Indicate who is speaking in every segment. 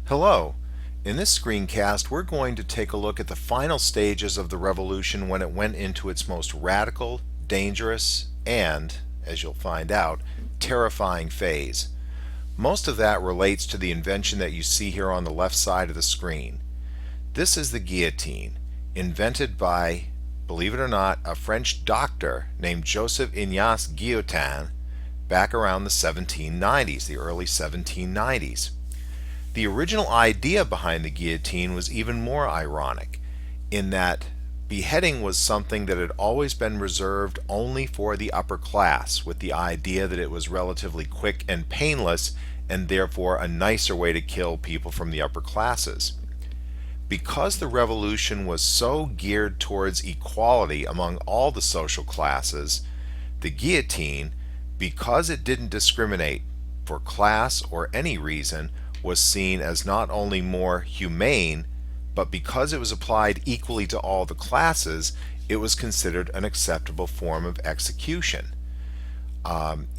Speaker 1: Hello. In this screencast, we're going to take a look at the final stages of the revolution when it went into its most radical, dangerous, and, as you'll find out, terrifying phase. Most of that relates to the invention that you see here on the left side of the screen. This is the guillotine, invented by, believe it or not, a French doctor named Joseph Ignace Guillotin back around the 1790s, the early 1790s. The original idea behind the guillotine was even more ironic, in that beheading was something that had always been reserved only for the upper class, with the idea that it was relatively quick and painless, and therefore a nicer way to kill people from the upper classes. Because the revolution was so geared towards equality among all the social classes, the guillotine, because it didn't discriminate for class or any reason, was seen as not only more humane, but because it was applied equally to all the classes, it was considered an acceptable form of execution.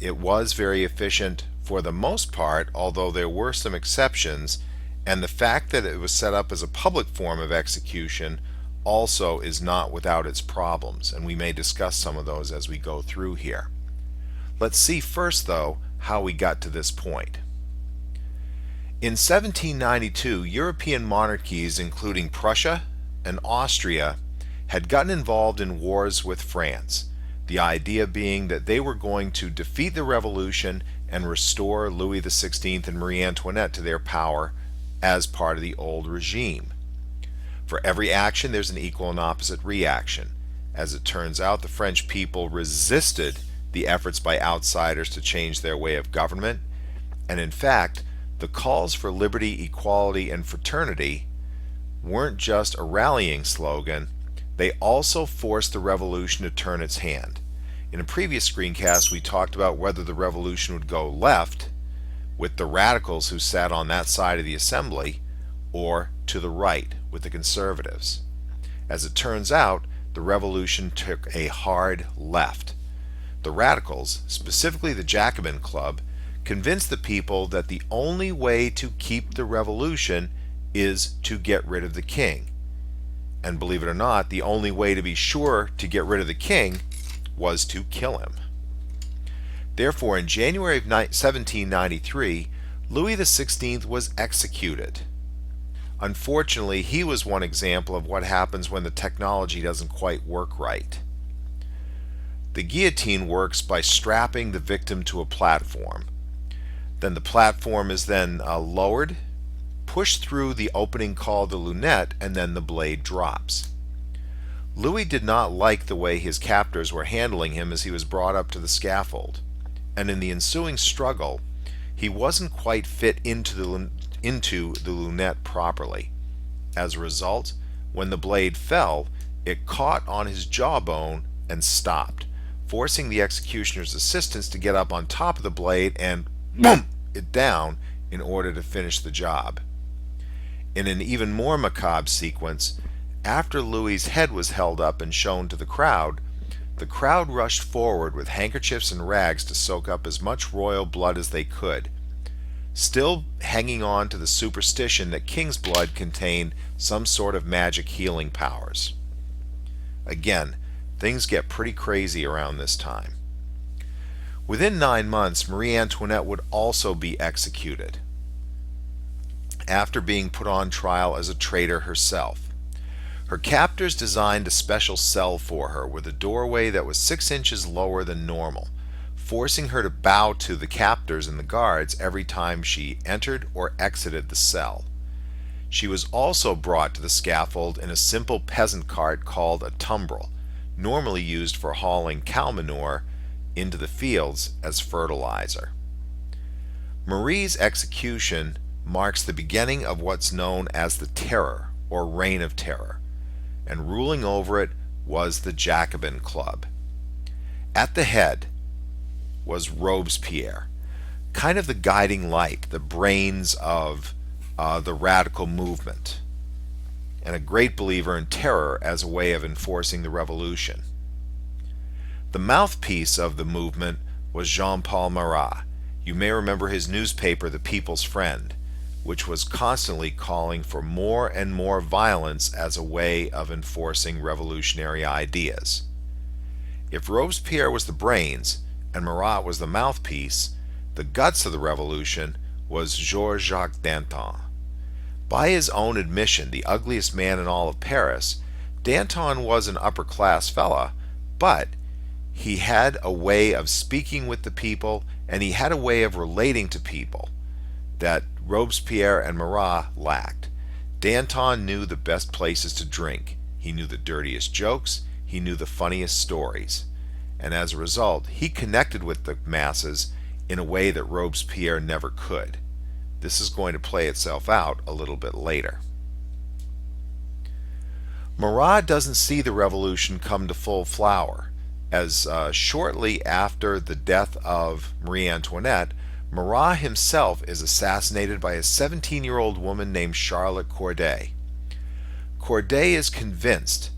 Speaker 1: It was very efficient for the most part, although there were some exceptions, and the fact that it was set up as a public form of execution also is not without its problems, and we may discuss some of those as we go through here. Let's see first, though, how we got to this point. In 1792, European monarchies, including Prussia and Austria, had gotten involved in wars with France, the idea being that they were going to defeat the revolution and restore Louis XVI and Marie Antoinette to their power as part of the old regime. For every action, there's an equal and opposite reaction. As it turns out, the French people resisted the efforts by outsiders to change their way of government, and in fact, the calls for liberty, equality, and fraternity weren't just a rallying slogan, they also forced the revolution to turn its hand. In a previous screencast, we talked about whether the revolution would go left, with the radicals who sat on that side of the assembly, or to the right, with the conservatives. As it turns out, the revolution took a hard left. The radicals, specifically the Jacobin Club, convinced the people that the only way to keep the revolution is to get rid of the king. And believe it or not, the only way to be sure to get rid of the king was to kill him. Therefore, in January of 1793, Louis XVI was executed. Unfortunately, he was one example of what happens when the technology doesn't quite work right. The guillotine works by strapping the victim to a platform. Then the platform is then lowered, pushed through the opening called the lunette, and then the blade drops. Louis did not like the way his captors were handling him as he was brought up to the scaffold, and in the ensuing struggle, he wasn't quite fit into the lunette properly. As a result, when the blade fell, it caught on his jawbone and stopped, forcing the executioner's assistants to get up on top of the blade and boom it down in order to finish the job. In an even more macabre sequence, after Louis's head was held up and shown to the crowd rushed forward with handkerchiefs and rags to soak up as much royal blood as they could, still hanging on to the superstition that king's blood contained some sort of magic healing powers. Again, things get pretty crazy around this time. Within 9 months, Marie Antoinette would also be executed, after being put on trial as a traitor herself. Her captors designed a special cell for her with a doorway that was 6 inches lower than normal, forcing her to bow to the captors and the guards every time she entered or exited the cell. She was also brought to the scaffold in a simple peasant cart called a tumbrel, normally used for hauling cow manure into the fields as fertilizer. Marie's execution marks the beginning of what's known as the Terror, or Reign of Terror, and ruling over it was the Jacobin Club. At the head was Robespierre, kind of the guiding light, the brains of the radical movement, and a great believer in terror as a way of enforcing the revolution. The mouthpiece of the movement was Jean-Paul Marat. You may remember his newspaper, The People's Friend, which was constantly calling for more and more violence as a way of enforcing revolutionary ideas. If Robespierre was the brains and Marat was the mouthpiece, the guts of the revolution was Georges-Jacques Danton. By his own admission, the ugliest man in all of Paris, Danton was an upper-class fella, but he had a way of speaking with the people, and he had a way of relating to people that Robespierre and Marat lacked. Danton knew the best places to drink. He knew the dirtiest jokes. He knew the funniest stories. And as a result, he connected with the masses in a way that Robespierre never could. This is going to play itself out a little bit later. Marat doesn't see the revolution come to full flower, as shortly after the death of Marie Antoinette, Marat himself is assassinated by a 17-year-old woman named Charlotte Corday. Corday is convinced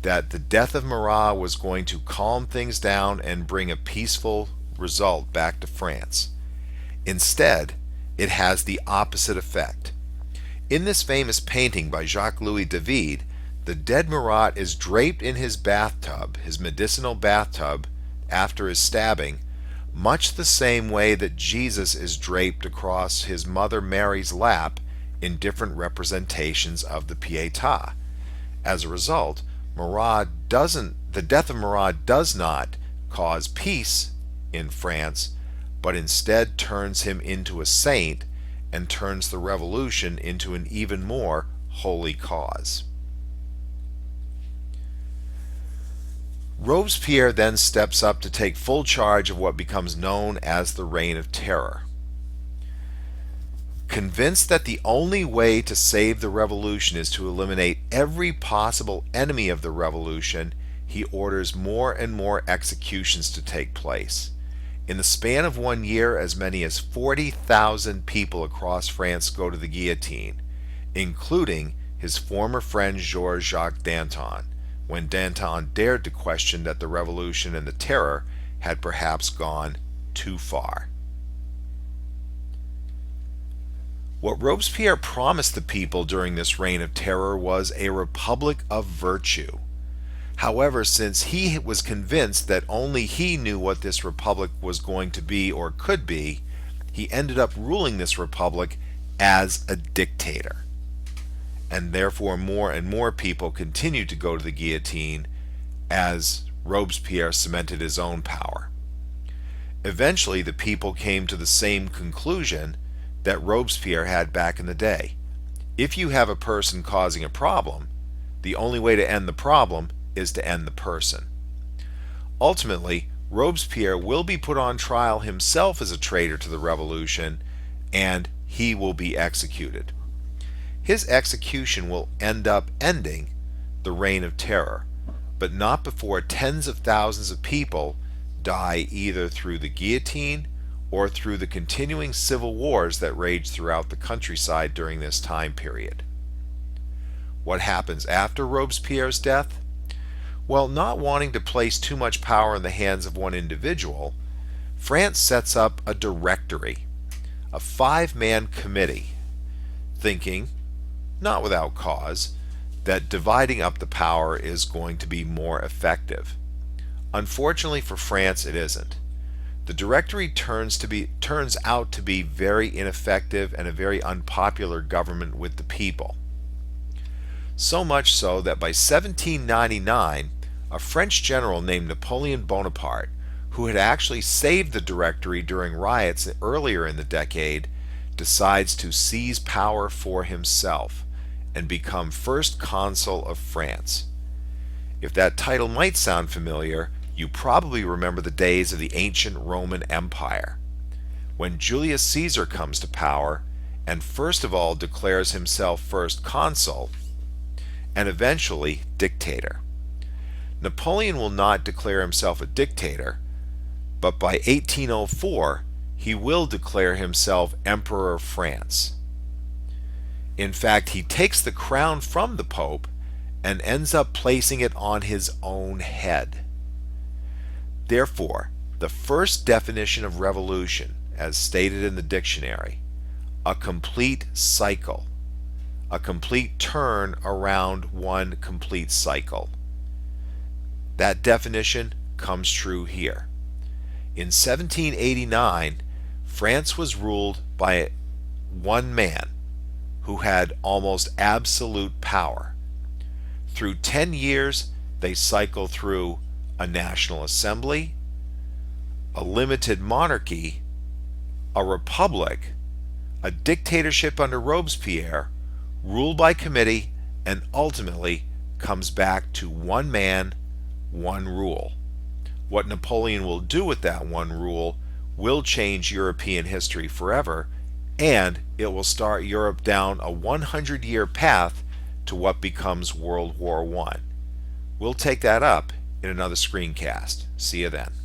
Speaker 1: that the death of Marat was going to calm things down and bring a peaceful result back to France. Instead, it has the opposite effect. In this famous painting by Jacques-Louis David, the dead Marat is draped in his bathtub, his medicinal bathtub, after his stabbing, much the same way that Jesus is draped across his mother Mary's lap in different representations of the Pietà. As a result, the death of Marat does not cause peace in France, but instead turns him into a saint and turns the revolution into an even more holy cause. Robespierre then steps up to take full charge of what becomes known as the Reign of Terror. Convinced that the only way to save the revolution is to eliminate every possible enemy of the revolution, he orders more and more executions to take place. In the span of 1 year, as many as 40,000 people across France go to the guillotine, including his former friend Georges-Jacques Danton, when Danton dared to question that the revolution and the terror had perhaps gone too far. What Robespierre promised the people during this reign of terror was a republic of virtue. However, since he was convinced that only he knew what this republic was going to be or could be, he ended up ruling this republic as a dictator. And therefore more and more people continued to go to the guillotine as Robespierre cemented his own power. Eventually the people came to the same conclusion that Robespierre had back in the day. If you have a person causing a problem, the only way to end the problem is to end the person. Ultimately, Robespierre will be put on trial himself as a traitor to the revolution, and he will be executed. His execution will end up ending the Reign of Terror, but not before tens of thousands of people die either through the guillotine or through the continuing civil wars that raged throughout the countryside during this time period. What happens after Robespierre's death? Well, not wanting to place too much power in the hands of one individual, France sets up a directory, a 5-man committee, thinking, not without cause, that dividing up the power is going to be more effective. Unfortunately for France, it isn't. The directory turns out to be very ineffective and a very unpopular government with the people. So much so that by 1799, a French general named Napoleon Bonaparte, who had actually saved the directory during riots earlier in the decade, decides to seize power for himself and become first consul of France. If that title might sound familiar, you probably remember the days of the ancient Roman Empire, when Julius Caesar comes to power and first of all declares himself first consul and eventually dictator. Napoleon will not declare himself a dictator, but by 1804 he will declare himself Emperor of France. In fact, he takes the crown from the Pope and ends up placing it on his own head. Therefore, the first definition of revolution, as stated in the dictionary, a complete cycle, a complete turn around one complete cycle. That definition comes true here. In 1789, France was ruled by one man who had almost absolute power. Through 10 years, they cycle through a national assembly, a limited monarchy, a republic, a dictatorship under Robespierre, ruled by committee, and ultimately comes back to one man, one rule. What Napoleon will do with that one rule will change European history forever, and it will start Europe down a 100-year path to what becomes World War I. We'll take that up in another screencast. See you then.